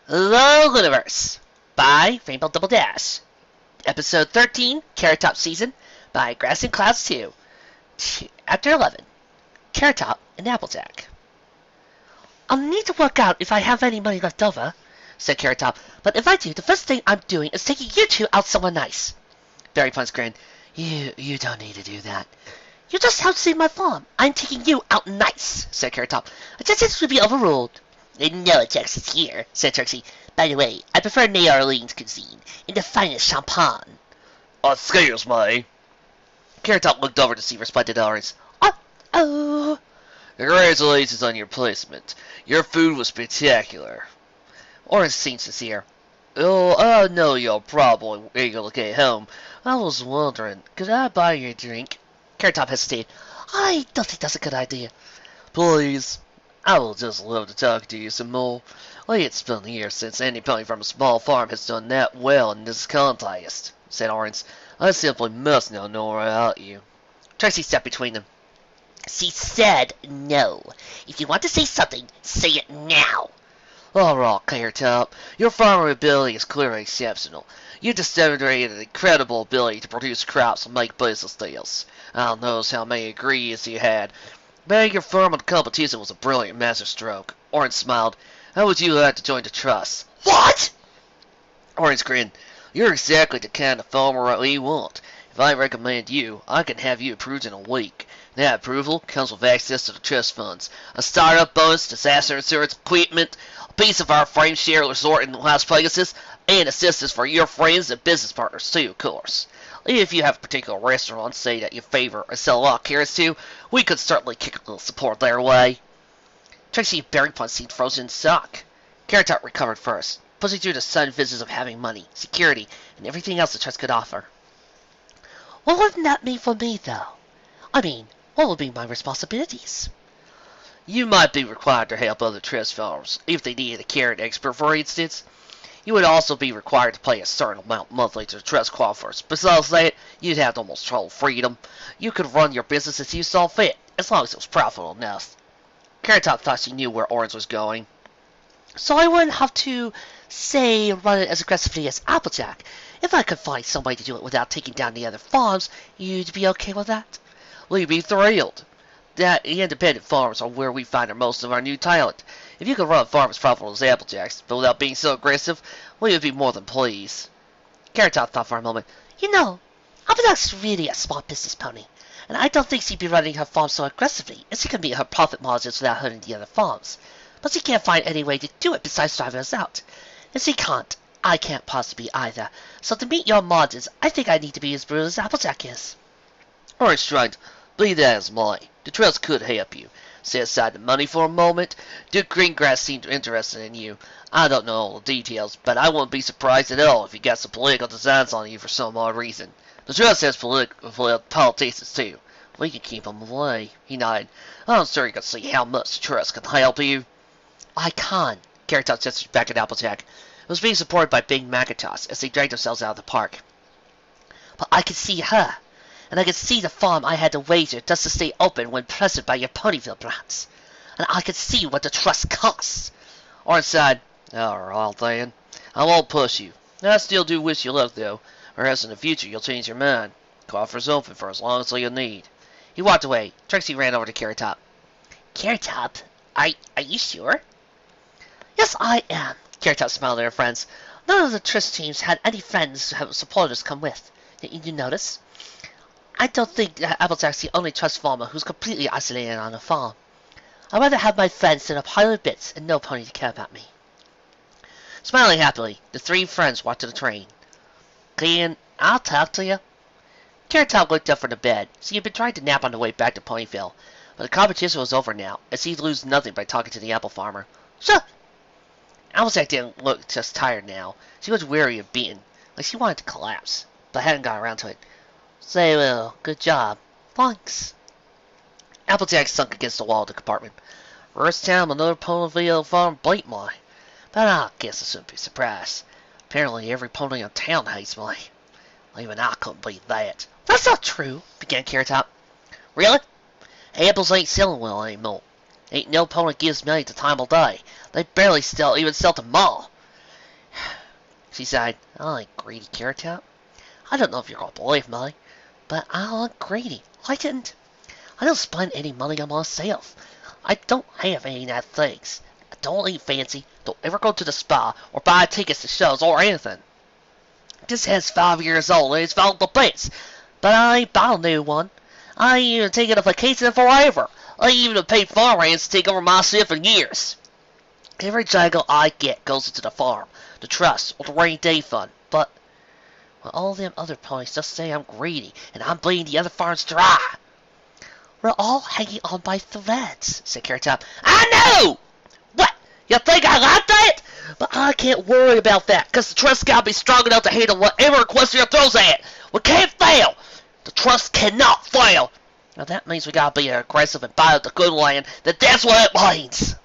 The Lunaverse by Rainbow Double Dash. Episode 13, Carrot Top Season by Grass and Clouds 2. Chapter 11, Carrot Top and Applejack. I'll need to work out if I have any money left over, said Carrot Top, but if I do, the first thing I'm doing is taking you two out somewhere nice. Berry Punch grinned. You don't need to do that. You just helped save my farm. I'm taking you out nice, said Carrot Top. I just think to be overruled. No objections here, said Trixie. By the way, I prefer New Orleans cuisine, in the finest champagne. Excuse me. Carrot Top looked over to see respected owners. Oh. Congratulations on your placement. Your food was spectacular. Orange seemed sincere. Oh, I know you're probably eager to get home. I was wondering, could I buy you a drink? Carrot Top hesitated. I don't think that's a good idea. Please. I will just love to talk to you some more. It's been years since anybody from a small farm has done that well in this contest, said Orange. I simply must know more about you. Trixie stepped between them. She said no. If you want to say something, say it now. All right, Carrot Top. Your farming ability is clearly exceptional. You demonstrated an incredible ability to produce crops and make business deals. I don't know how many agrees you had. Betting your farm on the competition was a brilliant masterstroke. Orange smiled. How would you like to join the trust? What? Orange grinned. You're exactly the kind of farmer we want. If I recommend you, I can have you approved in a week. That approval comes with access to the trust funds, a startup bonus, disaster insurance, equipment, a piece of our frame share resort in Las Vegas, and assistance for your friends and business partners too, of course. If you have a particular restaurant, say that you favor or sell a lot of carrots to, we could certainly kick a little support their way. Trixie and Berry Punch seemed frozen in shock. Carrot Top recovered first, pushing through the sudden visits of having money, security, and everything else the trust could offer. What would that mean for me, though? I mean, what would be my responsibilities? You might be required to help other trust farms, if they needed a carrot expert, for instance. You would also be required to pay a certain amount monthly to the trust coffers. Besides that, you'd have almost total freedom. You could run your business as you saw fit, as long as it was profitable enough. Carrot Top thought she knew where Orange was going. So I wouldn't have to, say, run it as aggressively as Applejack. If I could find some way to do it without taking down the other farms, you'd be okay with that? We'd be thrilled. The independent farms are where we find most of our new talent. If you could run a farm as profitable as Applejack's, but without being so aggressive, we would be more than pleased. Carrot Top thought for a moment. You know, Applejack's really a smart business pony, and I don't think she'd be running her farm so aggressively as she can meet her profit margins without hurting the other farms. But she can't find any way to do it besides driving us out. And she can't. I can't possibly either. So to meet your margins, I think I need to be as brutal as Applejack is. Orange shrugged. Be that as might. The trust could help you. Set aside the money for a moment. Duke Greengrass seemed interested in you. I don't know all the details, but I wouldn't be surprised at all if you got some political designs on you for some odd reason. The trust has politicians too. We can keep them away. He nodded. I'm sure you can see how much the trust can help you. I can't. Carrot Top gestured back at Applejack. It was being supported by Big Macintosh as they dragged themselves out of the park. But I could see her. And I could see the farm I had to wager just to stay open when pressured by your Ponyville brats. And I could see what the trust costs. Orange sighed. Alright then. I won't push you. I still do wish you luck though. Perhaps in the future you'll change your mind. Coffer's open for as long as you need. He walked away. Trixie ran over to Carrot Top. Carrot Top? Are you sure? Yes, I am. Carrot Top smiled at her friends. None of the trust teams had any friends who have supporters come with. Didn't you notice? I don't think that Applejack's the only trust farmer who's completely isolated on a farm. I'd rather have my friends set up highland bits and no pony to care about me. Smiling happily, the three friends walked to the train. Clean, I'll talk to you. Carrot Top looked up from the bed. She had been trying to nap on the way back to Ponyville, but the competition was over now, as he'd lose nothing by talking to the apple farmer. Sure. Applejack didn't look just tired now. She was weary and beaten, like she wanted to collapse, but hadn't got around to it. Say, well, good job. Thanks. Applejack sunk against the wall of the compartment. First time another Ponyville farm beat me. But I guess I shouldn't be surprised. Apparently every pony in town hates me. Even I couldn't beat that. That's not true, began Carrot Top. Really? Apples ain't selling well anymore. Ain't no pony gives me the time of day. They barely even sell to Ma. She sighed. I ain't greedy, Carrot Top. I don't know if you're gonna believe me, but I ain't greedy. I don't spend any money on myself. I don't have any nice things. I don't eat fancy, don't ever go to the spa, or buy tickets to shows or anything. This head's 5 years old and it's found the best, but I ain't bought a new one. I ain't even taken a vacation forever. I ain't even paid farm hands to take over my shit for years. Every jangle I get goes into the farm, the trust, or the rainy day fund, but well, all them other ponies just say I'm greedy and I'm bleeding the other farms dry. We're all hanging on by threads, said Carrot Top. I know! What? You think I like that? But I can't worry about that, because the trust gotta be strong enough to handle whatever Equestria throws at it. We can't fail! The trust cannot fail! Now that means we gotta be aggressive and buy up the good land, that's what it means!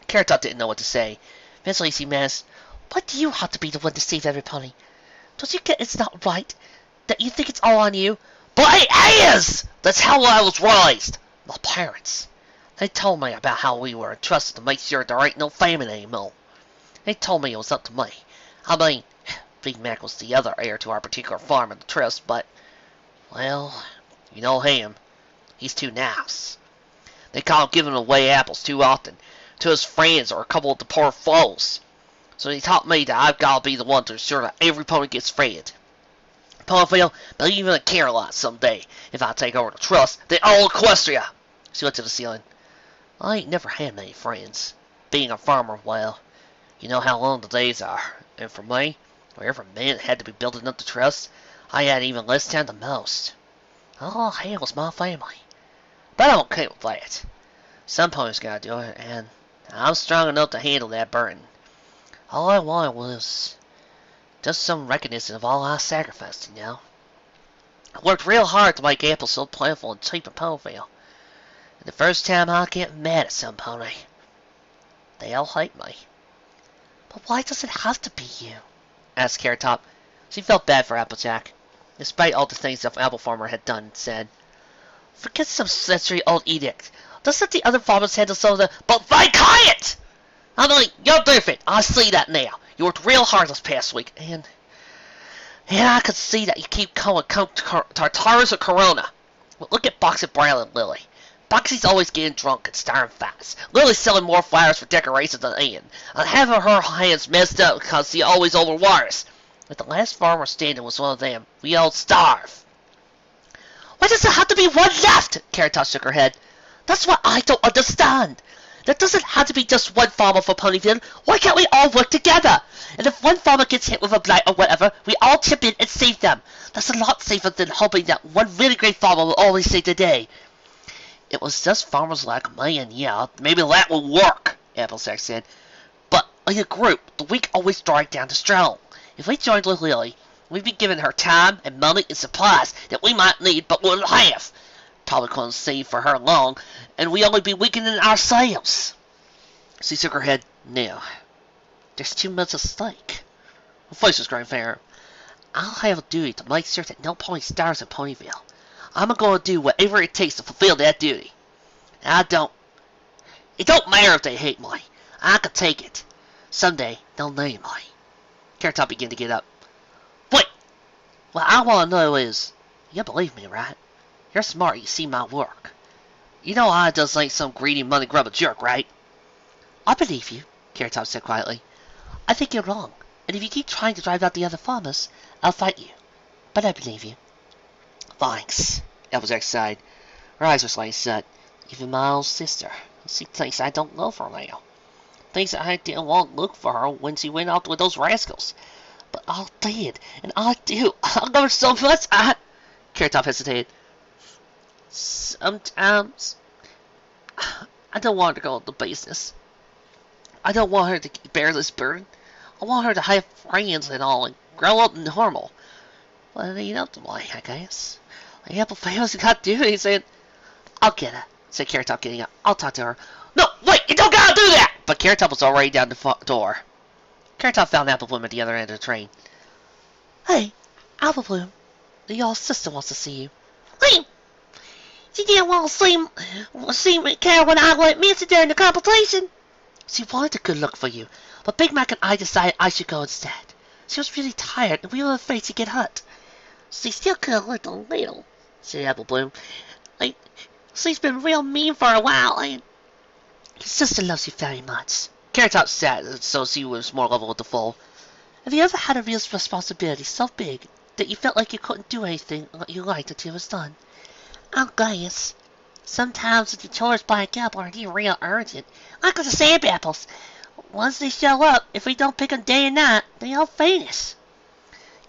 Carrot Top didn't know what to say. Eventually he asked, why do you have to be the one to save every pony? Don't you get it's not right? That you think it's all on you? But it is! That's how I was raised! My parents. They told me about how we were entrusted to make sure there ain't no famine anymore. They told me it was up to me. I mean, Big Mac was the other heir to our particular farm and the trust, but, well, you know him. He's too nice. They call him giving away apples too often, to his friends or a couple of the poor foes. So he taught me that I've got to be the one to ensure that every pony gets fed. Ponyville, they'll even care a lot someday if I take over the trust, then all Equestria. She went to the ceiling. I ain't never had many friends. Being a farmer, well, you know how long the days are. And for me, wherever man had to be building up the trust, I had even less time than most. All I had was my family. But I'm okay with that. Some ponies gotta do it, and I'm strong enough to handle that burden. All I wanted was just some recognition of all I sacrificed, you know. I worked real hard to make apples so plentiful and cheap in Ponyville. And the first time I get mad at some pony, they all hate me. But why does it have to be you? Asked Carrot Top. She felt bad for Applejack, despite all the things the apple farmer had done and said. Forget some century-old edict. Doesn't the other farmers handle some of the... But they can't! I mean, you're different. I see that now. You worked real hard this past week, and I could see that you keep calling Tartarus or Corona. Well, look at Boxy Brown and Lily. Boxy's always getting drunk and starring fast. Lily's selling more flowers for decorations than Ian, and having her hands messed up because she always overwires. If the last farmer standing was one of them, we all starve. Why does there have to be one left? Carrot Top shook her head. That's what I don't understand. There doesn't have to be just one farmer for Ponyville. Why can't we all work together? And if one farmer gets hit with a blight or whatever, we all chip in and save them. That's a lot safer than hoping that one really great farmer will always save the day. It was just farmers like me, and yeah, maybe that will work, Applejack said. But in a group, the weak always drag down the strong. If we joined with Lily, we'd be giving her time and money and supplies that we might need but wouldn't have. Probably couldn't save for her long, and we only be weakening ourselves. She shook her head. No, there's too much at stake. Her face was growing fairer. I'll have a duty to make sure that no pony starves in Ponyville. I'm going to do whatever it takes to fulfill that duty. It don't matter if they hate me. I can take it. Someday, they'll name me. Carrot Top began to get up. Wait! What I want to know is, you believe me, right? You're smart, you see my work. You know I just ain't some greedy money-grubbing jerk, right? I believe you, Carrot Top said quietly. I think you're wrong, and if you keep trying to drive out the other farmers, I'll fight you. But I believe you. Thanks, Applejack sighed. Her eyes were slightly shut. Even my own sister. She thinks I don't love her now. Thinks that I didn't want to look for her when she went out with those rascals. But I did, and I do. I love her so much, Carrot Top hesitated. Sometimes I don't want her to go into business. I don't want her to bear this burden. I want her to have friends and all and grow up normal. Well, it ain't up to me, I guess. The apple family's got to do it, he said. I'll get her, said Carrot Top, getting up. I'll talk to her. No, wait, you don't gotta do that! But Carrot Top was already down the door. Carrot Top found Apple Bloom at the other end of the train. Hey, Apple Bloom, your sister wants to see you. Hey! She didn't want to see me care when I went missing during the competition. She wanted a good look for you, but Big Mac and I decided I should go instead. She was really tired, and we were afraid to get hurt. She still could have lived a little, said Apple Bloom. She's been real mean for a while, and your sister loves you very much. Carrot Top sat so she was more level with the foal. Have you ever had a real responsibility so big that you felt like you couldn't do anything you liked until it was done? I guess. Sometimes the chores back up are real urgent, like with the sand apples. Once they show up, if we don't pick them day and night, they all vanish.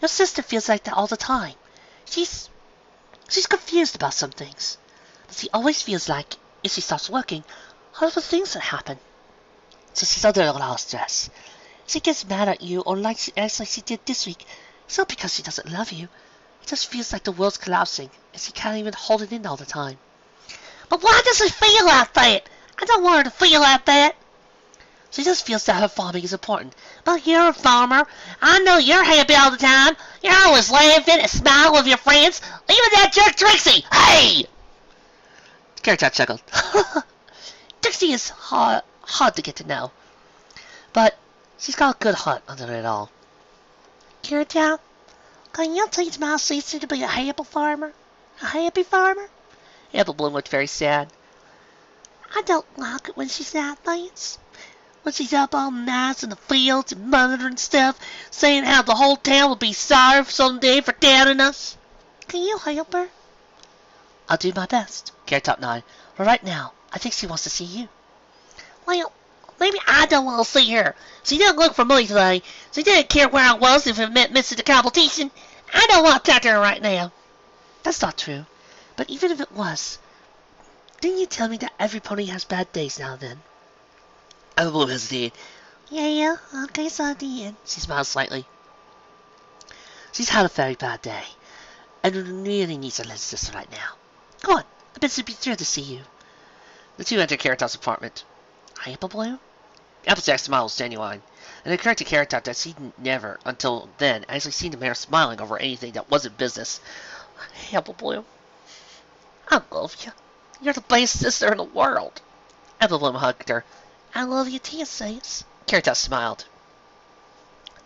Your sister feels like that all the time. She's confused about some things. But she always feels like, if she stops working, horrible things will happen. So she's under a lot of stress. She gets mad at you or acts like she did this week. It's not because she doesn't love you. It just feels like the world's collapsing, and she can't even hold it in all the time. But why does she feel like that? I don't want her to feel like that. She just feels that her farming is important. But you're a farmer. I know you're happy all the time. You're always laughing and smiling with your friends. Even that jerk Trixie. Hey! Carrot Top chuckled. Trixie is hard to get to know. But she's got a good heart under it all. Carrot Top, can you teach my sister to be a happy farmer? A happy farmer? Apple Bloom looked very sad. I don't like it when she's not things. When she's up all night in the fields and monitoring stuff, saying how the whole town will be sorry someday for doubting us. Can you help her? I'll do my best, Carrot Top nodded. But right now, I think she wants to see you. Well, maybe I don't want to see her. She didn't look for me today. She didn't care where I was if it meant missing the competition. I don't want to talk to her right now. That's not true. But even if it was, didn't you tell me that every pony has bad days now and then? Apple Bloom hesitated. Yeah, I guess I did. She smiled slightly. She's had a very bad day, and really needs a little sister right now. Go on, I bet she'd be thrilled to see you. The two entered Carrot Top's apartment. Apple Bloom? Applejack's smile was genuine, and it occurred to Carrot Top that she'd never, until then, actually seen the mayor smiling over anything that wasn't business. Apple Bloom, I love you. You're the best sister in the world. Apple Bloom hugged her. I love you too, sis. Carrot Top smiled.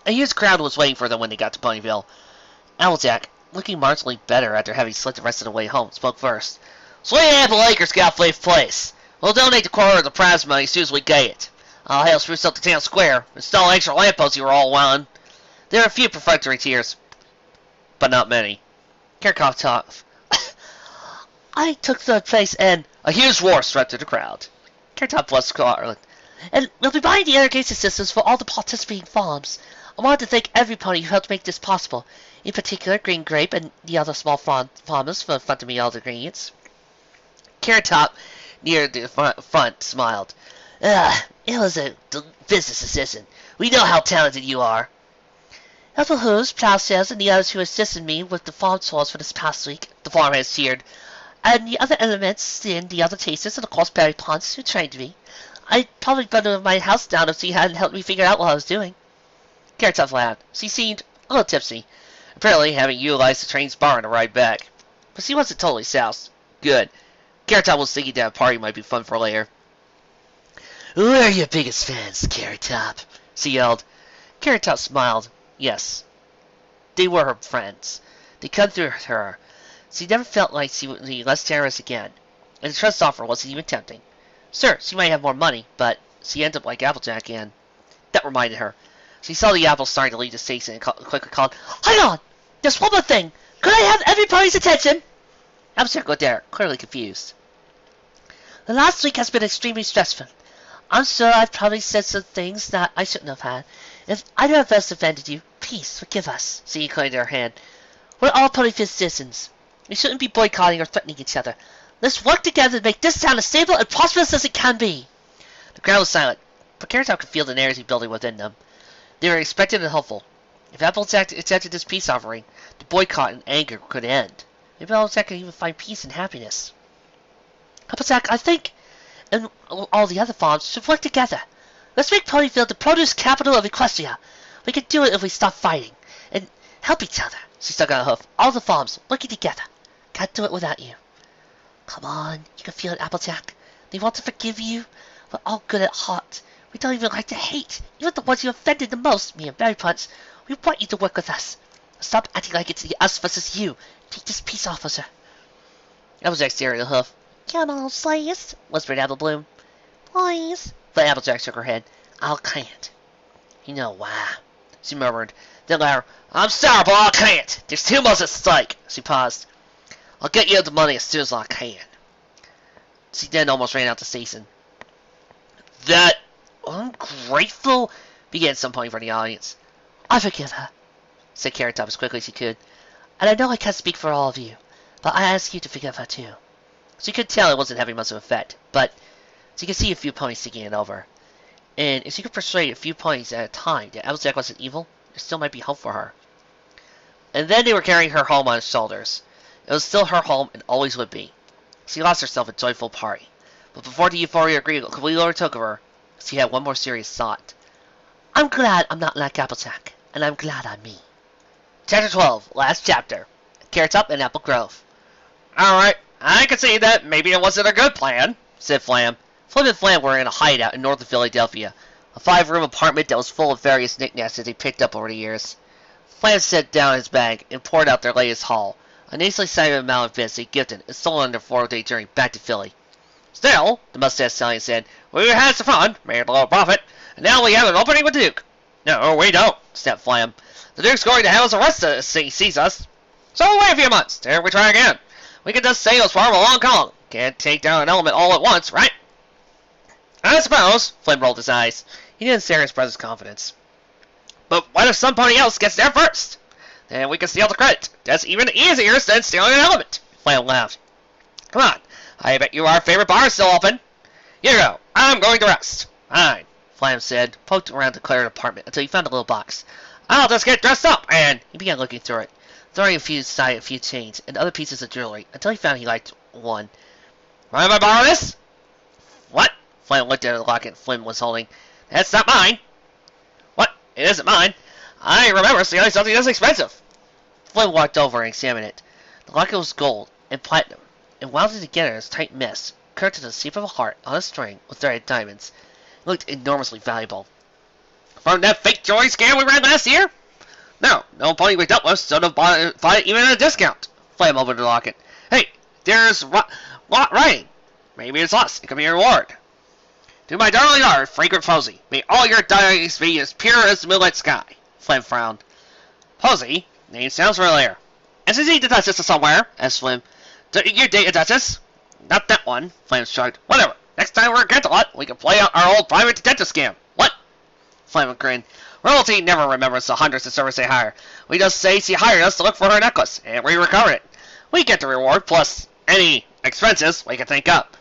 A huge crowd was waiting for them when they got to Ponyville. Applejack, looking marginally better after having slept the rest of the way home, spoke first. Sweet Apple Acres got 5th place. We'll donate the quarter of the prize money as soon as we get it. I'll help spruce up the town square, install extra lampposts you were all wanting. There are a few prefectory tiers, but not many. Carrot Top I took third place and a huge roar swept through the crowd. Carrot Top was Scarlet. And we'll be buying the irrigation systems for all the participating farms. I wanted to thank every pony who helped make this possible. In particular, Green Grape and the other small farmers for funding me all the ingredients. Carrot Top, near the front, smiled. It was a business decision. We know how talented you are. Helpful Hooves, Plowshares, and the others who assisted me with the farm chores for this past week, the farmhands cheered. And the other elements in the other tasters, and of course Barry Ponce, who trained me. I'd probably burn my house down if she hadn't helped me figure out what I was doing. Carrot Top laughed. She seemed a little tipsy, apparently having utilized the train's bar on the ride back. But she wasn't totally soused. Good. Carrot Top was thinking that a party might be fun for later. Who are your biggest fans, Carrot Top? She yelled. Carrot Top smiled. Yes. They were her friends. They cut through her. She never felt like she would be less generous again, and the trust offer wasn't even tempting. Sure, she might have more money, but she ended up like Applejack, and that reminded her. She saw the apples starting to leave the station and quickly called, Hang on! There's one more thing! Could I have everybody's attention? Applejack looked at her, clearly confused. The last week has been extremely stressful. I'm sure I've probably said some things that I shouldn't have had. If either of us offended you, please forgive us. She inclined her hand. We're all Ponyville citizens. We shouldn't be boycotting or threatening each other. Let's work together to make this town as stable and prosperous as it can be. The crowd was silent, but Carrot Top could feel the energy building within them. They were expectant and hopeful. If Applejack accepted this peace offering, the boycott and anger could end. Maybe Applejack could even find peace and happiness. Applejack, I think, and all the other farms should work together. Let's make Ponyville the produce capital of Equestria. We can do it if we stop fighting and help each other. She stuck out a hoof. All the farms working together. Can't do it without you. Come on, you can feel it, Applejack. They want to forgive you. We're all good at heart. We don't even like to hate. Even the ones you offended the most, me and Berry Punch. We want you to work with us. Stop acting like it's us versus you. Take this piece, officer. Applejack stared at the hoof. Come on, please, whispered Apple Bloom. Please. But Applejack shook her head. I can't. You know why? She murmured. Then louder, I'm sorry, but I can't. There's too much at stake. She paused. I'll get you the money as soon as I can. She then almost ran out to Season. That ungrateful, began some point from the audience. I forgive her, said Carrot Top as quickly as she could. And I know I can't speak for all of you, but I ask you to forgive her too. She could tell it wasn't having much of an effect, but she could see a few ponies taking it over. And if she could persuade a few ponies at a time that Applejack wasn't evil, there still might be hope for her. And then they were carrying her home on his shoulders. It was still her home and always would be. She lost herself in a joyful party. But before the euphoria completely overtook her, she had one more serious thought. I'm glad I'm not like Applejack, and I'm glad I'm me. Chapter 12, last chapter. Carrot Top and Apple Grove. Alright, I can see that maybe it wasn't a good plan, said Flam. Flim and Flam were in a hideout in northern Philadelphia, a 5-room apartment that was full of various knickknacks that they picked up over the years. Flam set down his bag and poured out their latest haul, a nicely sized amount of bits they gifted and sold on their 4-day journey back to Philly. Still, the mustache stallion said, we had some fun, made a little profit, and now we have an opening with the Duke. No, we don't, snapped Flam. The Duke's going to have us arrested if he sees us. So wait a few months, till we try again. We can just sail for him along Kong. Can't take down an element all at once, right? I suppose, Flynn rolled his eyes. He didn't share his brother's confidence. But what if somebody else gets there first? Then we can steal the credit. That's even easier than stealing an element. Flynn laughed. Come on, I bet you our favorite bar is still open. You go, I'm going to rest. Fine, Flam said, poked around the cluttered apartment until he found a little box. I'll just get dressed up, and he began looking through it, throwing a few chains and other pieces of jewelry until he found he liked one. Mind if I borrow this? What? Flynn looked at the locket Flynn was holding. That's not mine. What? It isn't mine. I remember stealing something this expensive. Flynn walked over and examined it. The locket was gold and platinum, and wound it together in a tight mess, curved to the shape of a heart on a string with threaded diamonds. It looked enormously valuable. From that fake jewelry scam we ran last year? No pony we dealt with should have bought it even at a discount. Flynn opened the locket. Hey, there's writing. Maybe it's us. It could be a reward. To my darling daughter, fragrant Posy, may all your days be as pure as the moonlit sky. Flynn frowned. Posy? Name sounds familiar. Isn't he the Duchess somewhere? Asked Flynn. You date a Duchess? Not that one. Flynn shrugged. Whatever. Next time we're at Canterlot, we can play out our old private detective scam. What? Flynn grinned. Royalty never remembers the hundreds of servants they hire. We just say she hired us to look for her necklace, and we recover it. We get the reward, plus any expenses we can think up.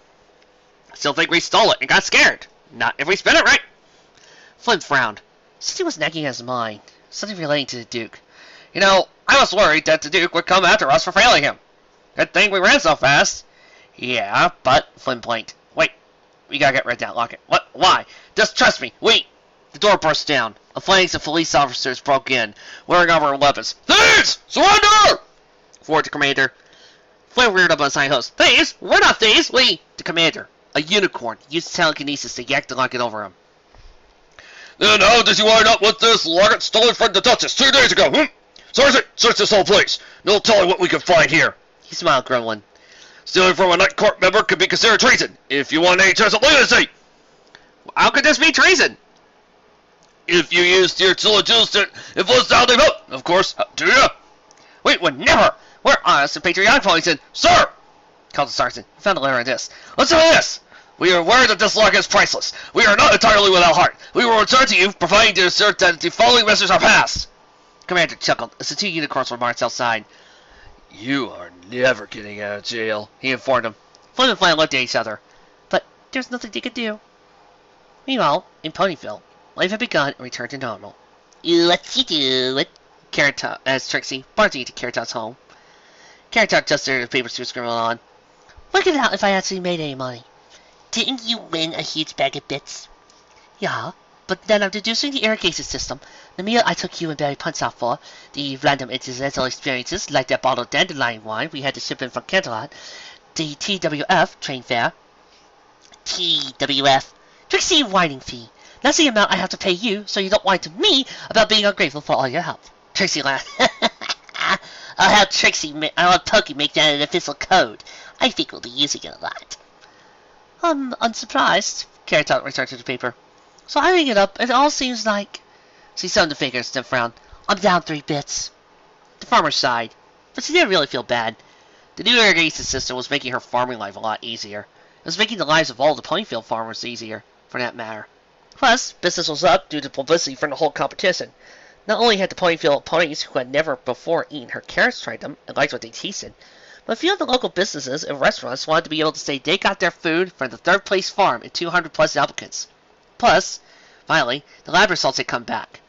Still think we stole it and got scared. Not if we spent it right. Flynn frowned. Something was nagging at his mind. Something relating to the Duke. You know, I was worried that the Duke would come after us for failing him. Good thing we ran so fast. Yeah, but, Flynn blinked. Wait, we gotta get rid of that locket. What? Why? Just trust me. Wait. The door burst down. A phalanx of police officers broke in, wearing armor weapons. Thieves! Surrender! Roared the commander. Flynn reared up on his high horse. Thieves? We're not thieves! We... The commander, a unicorn, used telekinesis to yak the locket over him. Then how did you wind up with this locket stolen from the Duchess 2 days ago, Sergeant, search this whole place. No telling what we can find here. He smiled, grumbling. Stealing from a night court member could be considered treason, if you want any chance of leniency. How could this be treason? If you used your intelligence to influence the they vote, of course. Do ya? We would never. We're honest and patriotic, Paulington. Sir! Called the sergeant. He found a letter on this. Listen to this. We are aware that this locket is priceless. We are not entirely without heart. We will return to you, providing to assert that the following messages are passed. Commander chuckled as the 2 unicorns were marched outside. You are never getting out of jail, he informed them. Flynn and Flan looked at each other. But there's nothing they could do. Meanwhile, in Ponyville, life had begun and returned to normal. What's you do? Carrot Top asked Trixie, barging into Carrot Top's home. Carrot Top adjusted the papers she was scribbling on. Work it out if I actually made any money. Didn't you win a huge bag of bits? Yeah, but then I'm deducing the irrigation system, the meal I took you and Barry Punch out for, the random incidental experiences like that bottle of dandelion wine we had to ship in from Canterlot, the TWF train fare. TWF. Trixie whining fee. That's the amount I have to pay you, so you don't whine to me about being ungrateful for all your help. Trixie laughed. I'll have Pokey make that an official code. I think we'll be using it a lot. I'm unsurprised. Carrot Top returned to the paper. So adding it up, it all seems like... She summed the figures, then frowned. I'm down 3 bits. The farmer sighed, but she didn't really feel bad. The new irrigation system was making her farming life a lot easier. It was making the lives of all the Ponyville farmers easier, for that matter. Plus, business was up due to publicity from the whole competition. Not only had the Ponyville ponies who had never before eaten her carrots tried them and liked what they tasted, but a few of the local businesses and restaurants wanted to be able to say they got their food from the third-place farm and 200-plus applicants. Plus, finally, the lab results had come back,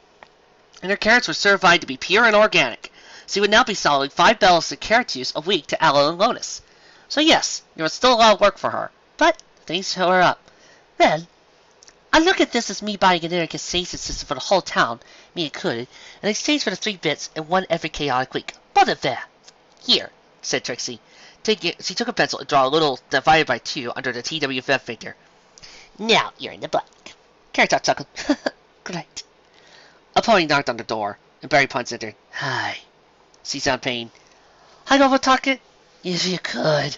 and her carrots were certified to be pure and organic, so she would now be selling 5 bells of carrot juice a week to Aloe and Lotus. So yes, there was still a lot of work for her, but things were up. Well, I look at this as me buying an irrigation system for the whole town, me included, in exchange for the 3 bits and 1 every chaotic week. What if there? Here, said Trixie. She took a pencil and drew a little divided by 2 under the TWF figure. Now you're in the black. Carrot Top chuckled. Great. A pony knocked on the door, and Barry Punch entered. Hi. She sounded pained. I'd overtalk it if you could.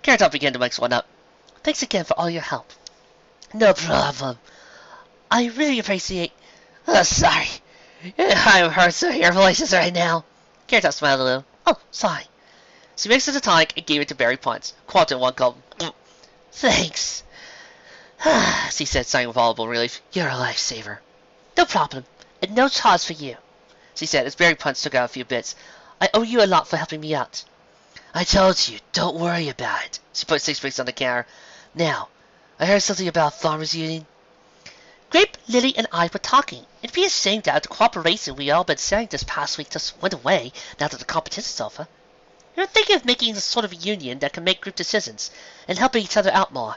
Carrot Top began to mix one up. Thanks again for all your help. No problem. I really appreciate... Oh, sorry. I'm hurt to hear voices right now. Carrot Top smiled a little. Oh, sorry. She mixed the tonic and gave it to Barry Punch. Quabbed in one gulp. Thanks. She said, sighing with audible relief. You're a lifesaver. No problem. And no charge for you, she said as Barry Punch took out a few bits. I owe you a lot for helping me out. I told you, don't worry about it. She put 6 bricks on the counter. Now, I heard something about Farmers Union. Grape, Lily, and I were talking. It'd be a shame that the cooperation we all been sharing this past week just went away now that the competition's over. We were thinking of making a sort of a union that can make group decisions and helping each other out more.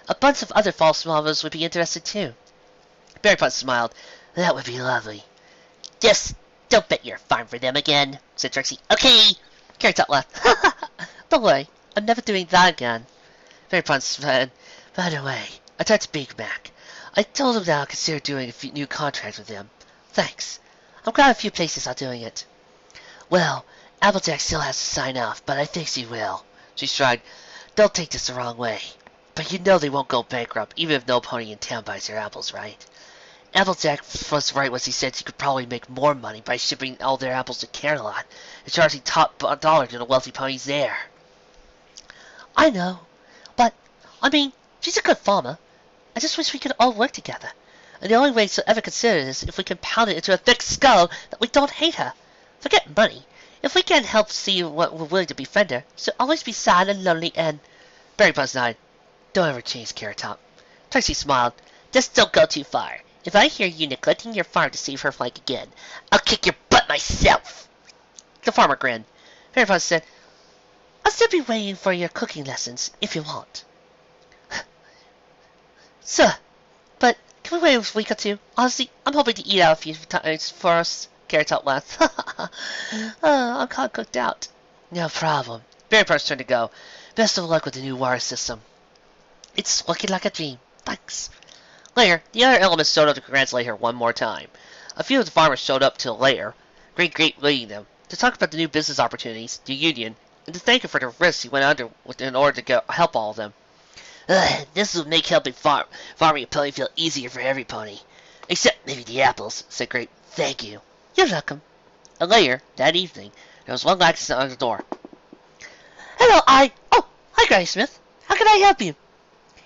A bunch of other false farmers would be interested too. Barry Punch smiled. That would be lovely. Just don't bet your farm for them again, said Trixie. Okay. Carrot Top laughed. Don't worry, I'm never doing that again. Barry Punch said, by the way, I talked to Big Mac. I told him that I'll consider doing a few new contracts with them. Thanks. I'm glad a few places are doing it. Well, Applejack still has to sign off, but I think she will. She shrugged. Don't take this the wrong way. But you know they won't go bankrupt, even if no pony in town buys their apples, right? Applejack was right when he said she could probably make more money by shipping all their apples to Camelot and charging top dollar to the wealthy ponies there. I know, but, I mean, she's a good farmer. I just wish we could all work together. And the only way to ever consider this is if we can pound it into a thick skull that we don't hate her. Forget money. If we can't help see what we're willing to befriend her, she'll always be sad and lonely and... Barry Punch nodded. Don't ever change, Carrot Top. Trixie smiled. Just don't go too far. If I hear you neglecting your farm to save her flank again, I'll kick your butt myself. The farmer grinned. Barry Punch said, I'll still be waiting for your cooking lessons, if you want. Sir, but can we wait a week or two? Honestly, I'm hoping to eat out a few times first. Carrot Top laughed. I'm kind of cooked out. No problem. Barry Punch turned to go. Best of luck with the new water system. It's looking like a dream. Thanks. Later, the other elements showed up to congratulate her one more time. A few of the farmers showed up to later, Great leading them, to talk about the new business opportunities, the union, and to thank her for the risks he went under in order to help all of them. This will make helping farming a pony feel easier for every pony. Except maybe the apples, said Grape. Thank you. You're welcome. And later, that evening, there was one accident on the door. Hello, Oh, hi, Granny Smith. How can I help you?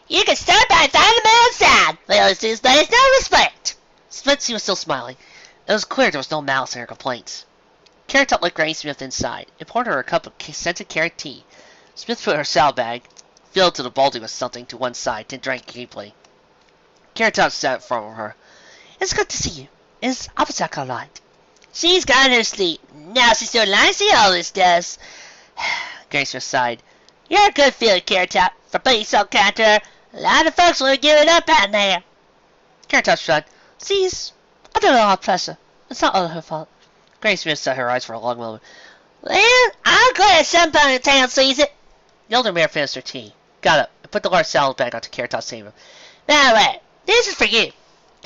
You can start by finding the man outside. Well, it's just there's no respect. Smith was still smiling. It was clear there was no malice in her complaints. Carrot Top let Granny Smith inside and poured her a cup of scented carrot tea. Smith put her salad bag, filled to the balding with something, to one side, then drank deeply. Carrot Top sat in front of her. It's good to see you. Is Applejack all right? She's got her sleep. Now she's so alive, she always does. Granny Smith sighed. You're a good feeling, Carrot Top, for being so kind to her. A lot of folks will give it up out there. Carrot Top shrugged. She's under a lot of pressure. It's not all her fault. Granny Smith shut her eyes for a long moment. Well, I'm glad somebody in town sees it. The older mare finished her tea, got up, and put the large salad bag onto Carrot Top's table. Now, this is for you.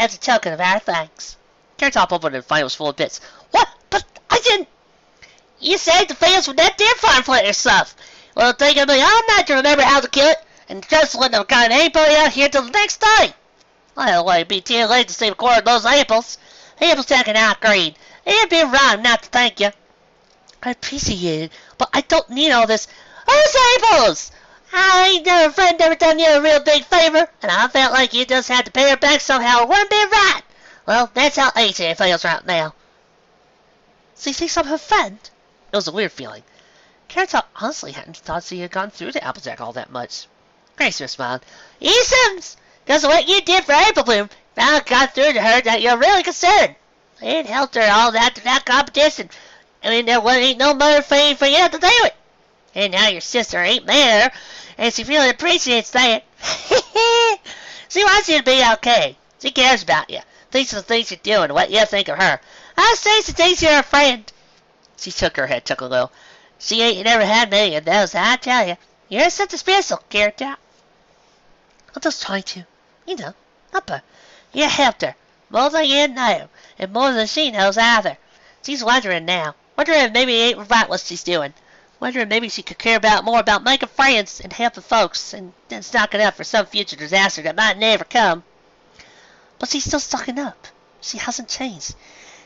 as a token of our thanks. Carrot Top opened and find was full of bits. What? But I didn't... You saved the fields from that deer farm for yourself. Well, it'll take me all night to remember how to kill it, and just let them kind of anybody out here till the next day. Well, it'd be too late to save a quarter of those apples. Applejack and I agreed. It'd be wrong not to thank you. I appreciate it, but I don't need all this. Whose apples? I ain't never friend ever done you a real big favor, and I felt like you just had to pay her back somehow. It wouldn't be right. Well, that's how AJ feels right now. So you think I'm her friend? It was a weird feeling. Carrot Top honestly hadn't thought she had gone through to Applejack all that much. Gracie smiled. Easums! Because of what you did for April Bloom, now it got through to her that you're really concerned. It helped her all that to that competition. I mean, there ain't no more fame for you to do it. And now your sister ain't there, and she really appreciates that. She wants you to be okay. She cares about you. Thinks of the things you're doing and what you think of her. I say she thinks you're a friend. She shook her head, chuckled a little. She ain't never had many of those, I tell you. You're something special, Carrot Top. I'm just trying to, help her. You helped her, more than you know, and more than she knows either. She's wondering now. Wondering if maybe it ain't right what she's doing. Wondering maybe she could care more about making friends and helping folks and then stocking up for some future disaster that might never come. But she's still stocking up. She hasn't changed.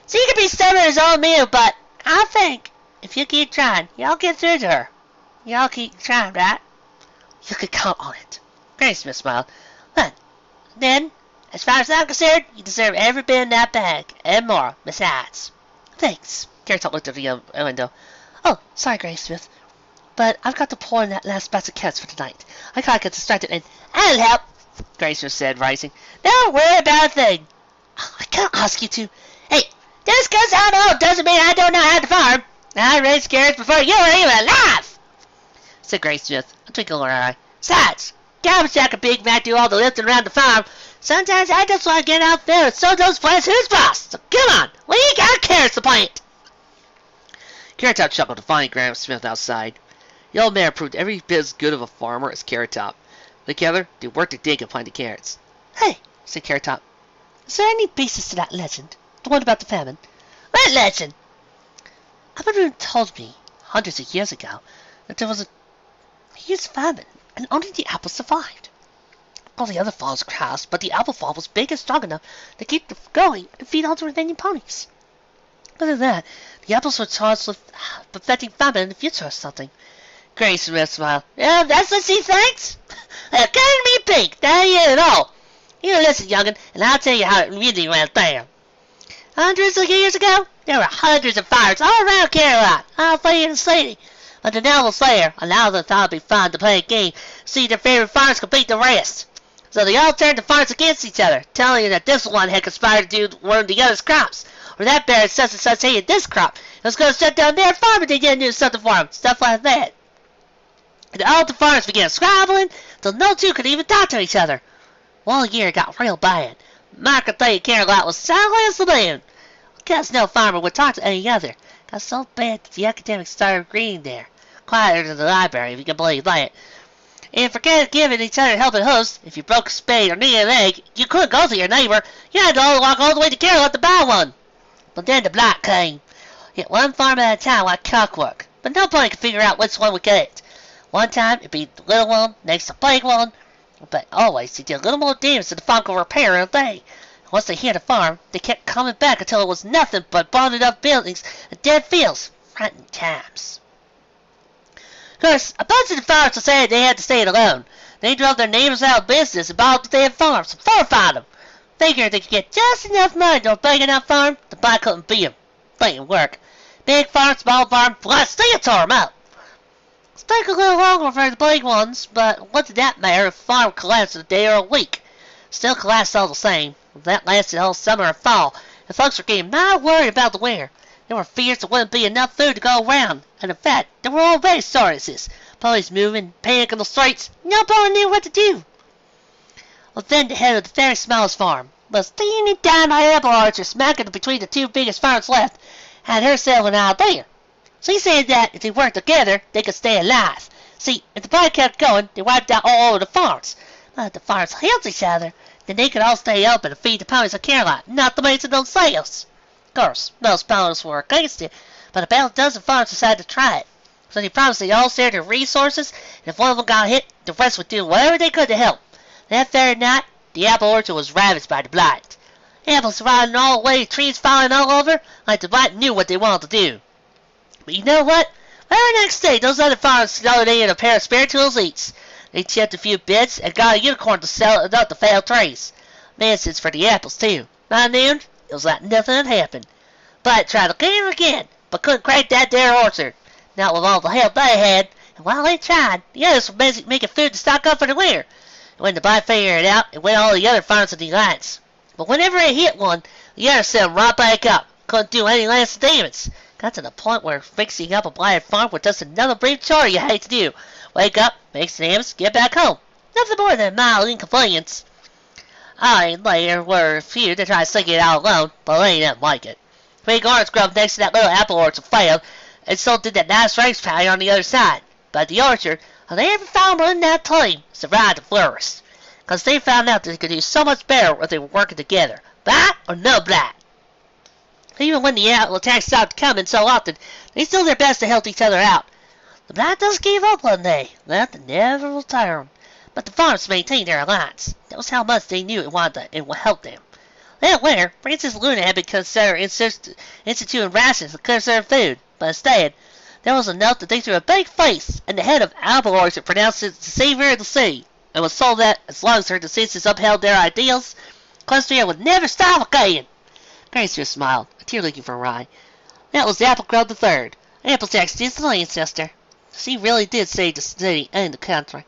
She could be stubborn as old meal, but I think if you keep trying, y'all get through to her. Y'all keep trying, right? You can count on it. Granny Smith smiled. Then, as far as I'm concerned, you deserve every bit in that bag, and more, besides. Thanks. Carrot Top looked at the window. Oh, sorry, Granny Smith, but I've got to pour in that last batch of carrots for tonight. I gotta get distracted and... I'll help, Granny Smith said, rising. Don't worry about a thing. I can't ask you to. Hey, just 'cause I'm old doesn't mean I don't know how to farm. I raised carrots before you were even alive, said Granny Smith, a twinkle in her eye. Besides, Applejack and Big Mac do all the lifting around the farm. Sometimes I just want to get out there and sow those plants who's boss. So come on, we ain't got carrots to plant. Carrot Top chuckled to find Granny Smith outside. The old man proved every bit as good of a farmer as Carrot Top. Together, they worked to dig and plant the carrots. Hey, said Carrot Top, is there any basis to that legend? The one about the famine? What legend? Everyone told me, hundreds of years ago, that there was a huge famine, and only the apples survived. All the other farms crashed, but the apple farm was big and strong enough to keep going and feed all the remaining ponies. Other than that, the apples were charged with preventing famine in the future or something. Granny Smith smiled. Yeah, that's what she thinks? Well, couldn't be pink, that ain't it at all. You listen, young'un, and I'll tell you how it really went down. Hundreds of years ago, there were hundreds of fires all around Caroline, all playing the city. But the devil Slayer allowed them thought it'd be fun to play a game, see their favorite farms compete the rest. So they all turned the farms against each other, telling you that this one had conspired to do one of the other's crops, or that bear such and such hated this crop. It was going to shut down their farm if they didn't do something for him, stuff like that. And all the farms began scrabbling, till no two could even talk to each other. One year it got real bad. Mark could tell you Caroline was silent as the moon, because no farmer would talk to any other. Got so bad that the academics started reading there, quieter than the library, if you can believe that. And forget giving each other helping hosts. If you broke a spade or needed an egg, you couldn't go to your neighbor. You had to walk all the way to Caroline to buy one. But then the blight came. Hit one farm at a time like clockwork, but nobody could figure out which one would get it. One time it'd be the little one, next the big one, but always they did a little more damage than the farm could repair in a day. Once they hit a farm, they kept coming back until it was nothing but bonded up buildings and dead fields. Frightening times. Of course, a bunch of the farmers decided they had to stay alone. They drove their neighbors out of business and bought the damn farms and fortified them. Figured they could get just enough money to a big enough farm to buy couldn't beat them. Didn't work. Big farm, small farm, plus they tore them up. It took a little longer for the big ones, but what did that matter if the farm collapsed in a day or a week? Still collapsed all the same. That lasted all summer and fall, and folks were getting mighty worried about the winter. There were fears there wouldn't be enough food to go around, and in fact, there were already shortages. Police moving, panic in the streets, nobody knew what to do. Well, then the head of the very smallest farm was teeny tiny apple orchard smacking between the two biggest farms left, had herself an idea. She said that if they worked together, they could stay alive. See, if the blight kept going, they wiped out all over the farms. But if the farms helped each other, Then they could all stay open and feed the ponies on Caroline, not the maids in those sales. Of course, most ponies were against it, but about a dozen farms decided to try it. So they promised they all shared their resources, and if one of them got hit, the rest would do whatever they could to help. That very night, the apple orchard was ravaged by the blight. Apples rotting all away, trees falling all over, like the blight knew what they wanted to do. But you know what? Very next day, those other farms loaded in a pair of spare tools each. They chipped a few bits and got a unicorn to sell it up the failed trees. Medicines for the apples, too. By noon, it was like nothing had happened. Blight tried again and again, but couldn't crack that there orchard. Not with all the help they had, and while they tried, the others were busy making food to stock up for the winter. And when the blight figured it out, it went all the other farms in the alliance. But whenever it hit one, the others set them right back up. Couldn't do any lasting damage. Got to the point where fixing up a blighted farm was just another brief chore you hate to do. Wake up, make some damage, get back home. Nothing more than a mild inconvenience. There were a few that tried sticking it out alone, but they didn't like it. Big orange grove next to that little apple orchard failed, and so did that nice rice paddy on the other side. But the orchard, and every farmer in that team, survived and flourished. Because they found out that they could do so much better if they were working together. Blight or no blight. Even when the attacks stopped coming so often, they still did their best to help each other out. The blight just gave up one day, but they never returned. But the farmers maintained their alliance. That was how much they knew it wanted and would help them. That winter, Princess Luna had been considered instituting rations to conserve food, but instead, there was a note that they threw a big feast, and the head of Apple Orchard pronounced it the savior of the sea, and was told that, as long as her descendants upheld their ideals, Clustria would never stop again. Grace smiled, a tear leaking from her eye. That was the Applejack III, Applejack's distant ancestor. She really did save the city and the country.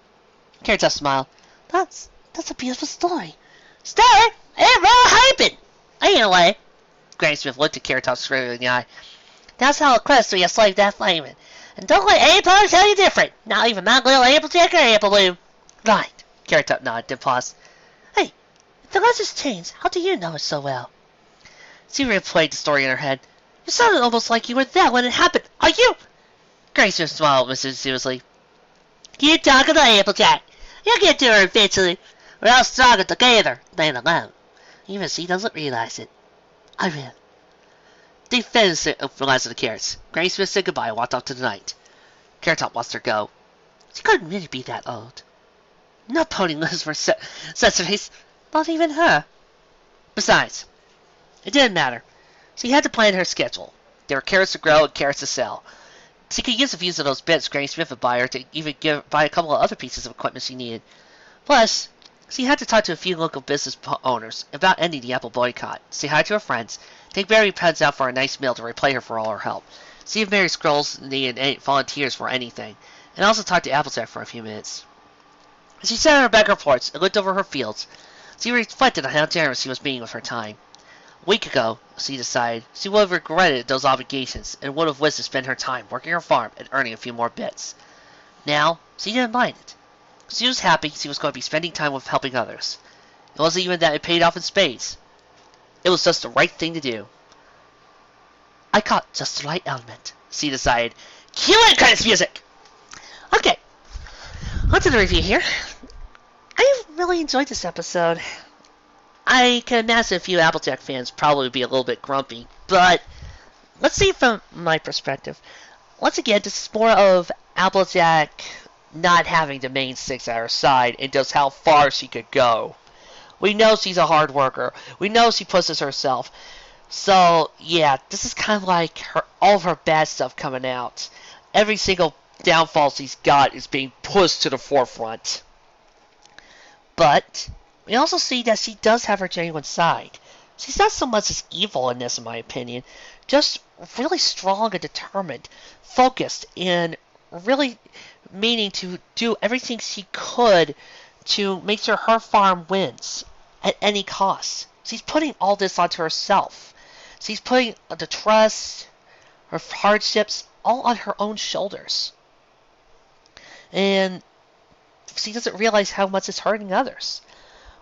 Carrot Top smiled. That's a beautiful story. Story? It really happened. Anyway, Granny Smith looked at Carrot Top straight in the eye. That's how Equestria slaved that flaming. And don't let anybody tell you different. Not even my little Applejack or Apple Bloom. Right. Carrot Top nodded, then paused. Hey, if the legends change, how do you know it so well? She replayed the story in her head. You sounded almost like you were there when it happened. Are you? Granny Smith smiled mischievously. Keep talking to Applejack. You'll get to her eventually. We're all stronger together than alone. Even she doesn't realize it. I will. They finished fertilizing the carrots. Granny Smith said goodbye and walked off to the night. Carrot Top watched her go. She couldn't really be that old. No pony lives for centuries. Not even her. Besides, it didn't matter. She had to plan her schedule. There were carrots to grow and carrots to sell. She could use a few of those bits Granny Smith would buy her to even buy a couple of other pieces of equipment she needed. Plus, she had to talk to a few local business owners about ending the apple boycott, say hi to her friends, take Mary Peds out for a nice meal to repay her for all her help, see if Mary Scrolls needed any volunteers for anything, and also talk to Applejack for a few minutes. As she sat on her back porch and looked over her fields, she reflected on how generous she was being with her time. A week ago, she decided, she would have regretted those obligations and would have wished to spend her time working her farm and earning a few more bits. Now, she didn't mind it. She was happy she was going to be spending time with helping others. It wasn't even that it paid off in spades. It was just the right thing to do. I caught just the right element, she decided. Cue in credits music! Okay, on to the review here. I really enjoyed this episode. I can imagine a few Applejack fans probably would be a little bit grumpy, but let's see from my perspective. Once again, this is more of Applejack not having the main six at her side and just how far she could go. We know she's a hard worker. We know she pushes herself. So, yeah, this is kind of like all of her bad stuff coming out. Every single downfall she's got is being pushed to the forefront. But we also see that she does have her genuine side. She's not so much as evil in this, in my opinion. Just really strong and determined. Focused and really meaning to do everything she could to make sure her farm wins at any cost. She's putting all this onto herself. She's putting the trust, her hardships, all on her own shoulders. And she doesn't realize how much it's hurting others.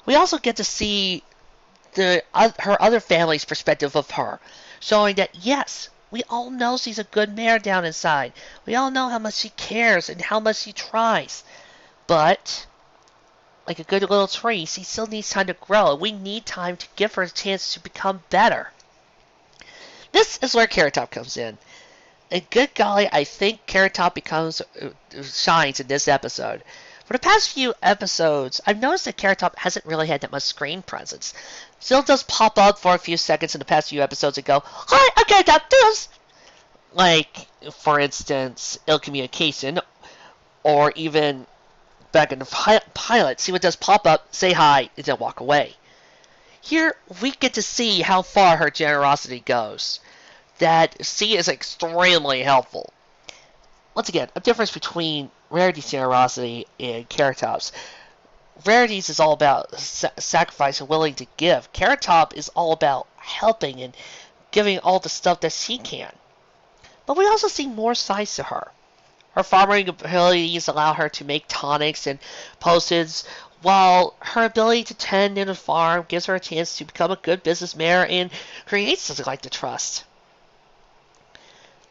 We also get to see her other family's perspective of her, showing that, yes, we all know she's a good mare down inside. We all know how much she cares and how much she tries. But like a good little tree, she still needs time to grow, and we need time to give her a chance to become better. This is where Carrot Top comes in. And good golly, I think Carrot Top shines in this episode. For the past few episodes, I've noticed that Carrot Top hasn't really had that much screen presence. Still does pop up for a few seconds in the past few episodes and go, "Hi, I'm Carrot Top, do this!" Like, for instance, ill communication, or even back in the pilot, she would just pop up, say hi, and then walk away. Here, we get to see how far her generosity goes. That she is extremely helpful. Once again, a difference between Rarity's generosity and Carrot Top's. Rarity's is all about sacrifice and willing to give. Carrot Top is all about helping and giving all the stuff that she can. But we also see more sides to her. Her farming abilities allow her to make tonics and potions, while her ability to tend in a farm gives her a chance to become a good businessman and create something like the trust.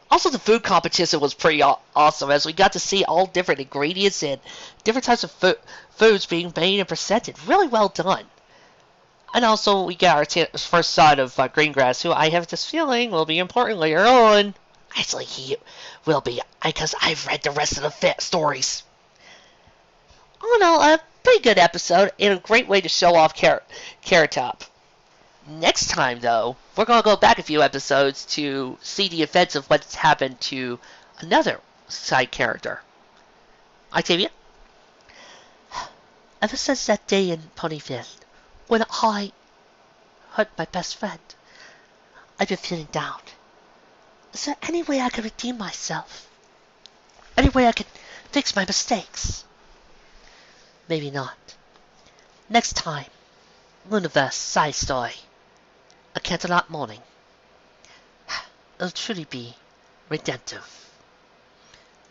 Also, the food competition was pretty awesome, as we got to see all different ingredients and different types of foods being made and presented. Really well done. And also, we got our first sight of Greengrass, who I have this feeling will be important later on. Actually, he will be, because I've read the rest of the stories. All in all, a pretty good episode, and a great way to show off Carrot Top. Next time, though, we're going to go back a few episodes to see the events of what's happened to another side character. Octavia? Ever since that day in Ponyville, when I hurt my best friend, I've been feeling down. Is there any way I can redeem myself? Any way I can fix my mistakes? Maybe not. Next time, Lunaverse side story. A Canterlot morning. It'll truly be redemptive.